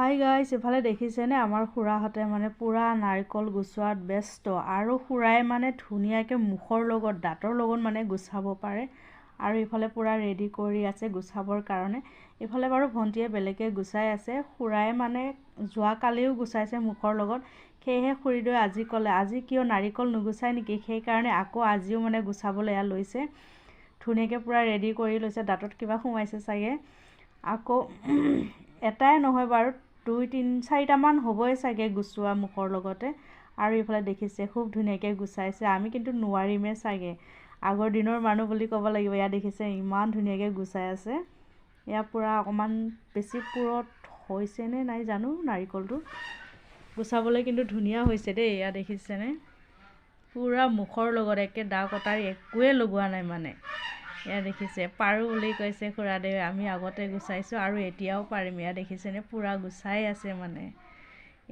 Hi guys, এফালে দেখিছেনে আমাৰ খুৰাহঁতে মানে পুৰা নাৰিকল গুচোৱাত ব্যস্ত। আৰু খুৰাই মানে ধুনীয়াকৈ মুখৰ লগত দাঁতৰ লগত মানে গুচাব পাৰে। আৰু ইফালে পুৰা ৰেডি কৰি আছে গুচাবৰ কাৰণে। ইফালে বাৰু ভণ্টিয়ে বেলেগে গুচাই আছে। খুৰাই মানে যোৱাকালিও গুচাইছে মুখৰ লগত। সেয়েহে খুৰীদেৱে আজি ক'লে, আজি কিয় নাৰিকল নুগুচাই নেকি? সেইকাৰণে আকৌ আজিও মানে গুচাবলৈ এয়া লৈছে। ধুনীয়াকৈ পুৰা ৰেডি কৰি লৈছে। দাঁতত কিবা সোমাইছে চাগে। আকৌ এটাই নহয় বাৰু, 2-3-4টামান হ'বই চাগে গুচোৱা মুখৰ লগতে। আৰু ইফালে দেখিছে খুব ধুনীয়াকৈ গুচাইছে। আমি কিন্তু নোৱাৰিমেই চাগে। আগৰ দিনৰ মানুহ বুলি ক'ব লাগিব। এয়া দেখিছে ইমান ধুনীয়াকৈ গুচাই আছে। এয়া পূৰা অকণমান বেছি পুৰত হৈছেনে নাই জানো নাৰিকলটো। গুচাবলৈ কিন্তু ধুনীয়া হৈছে দেই। এয়া দেখিছেনে পূৰা মুখৰ লগত একে দা কটাৰী একোৱে লগোৱা নাই মানে। এয়া দেখিছে পাৰোঁ বুলি কৈছে খুৰাদেৱে। আমি আগতে গুচাইছোঁ আৰু এতিয়াও পাৰিম। এয়া দেখিছেনে পূৰা গুচাই আছে মানে।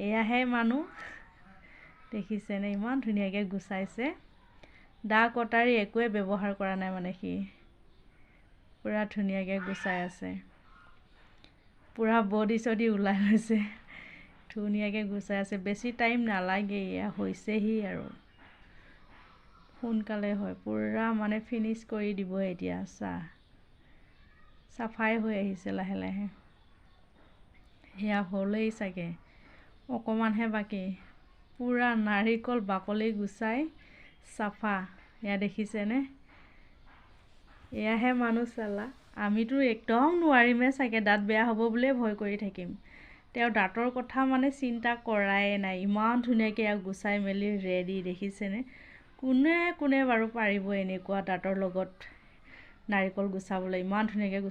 এয়াহে মানুহ, দেখিছেনে ইমান ধুনীয়াকৈ গুচাইছে। দা কটাৰী একোৱে ব্যৱহাৰ কৰা নাই মানে সি। পূৰা ধুনীয়াকৈ গুচাই আছে। পূৰা বডি চডি ওলাই লৈছে। ধুনীয়াকৈ গুচাই আছে। বেছি টাইম নালাগে, এয়া হৈছেহি আৰু। সোনকালে হয়। পূৰা মানে ফিনিছ কৰি দিব এতিয়া। চাফাই হৈ আহিছে লাহে লাহে। সেয়া হ'লেই চাগে, অকণমানহে বাকী। পূৰা নাৰিকল বাকলি গুচাই চাফা। এয়া দেখিছেনে? এয়াহে মানুহ চালা। আমিতো একদম নোৱাৰিমেই চাগে। দাঁত বেয়া হ'ব বুলিয়ে ভয় কৰি থাকিম। তেওঁ দাঁতৰ কথা মানে চিন্তা কৰাই নাই। ইমান ধুনীয়াকৈ ইয়াক গুচাই মেলি ৰেডি, দেখিছেনে? কোনে বাৰু পাৰিব এনেকুৱা দাঁতৰ লগত নাৰিকল গুচাবলৈ। ইমান ধুনীয়াকৈ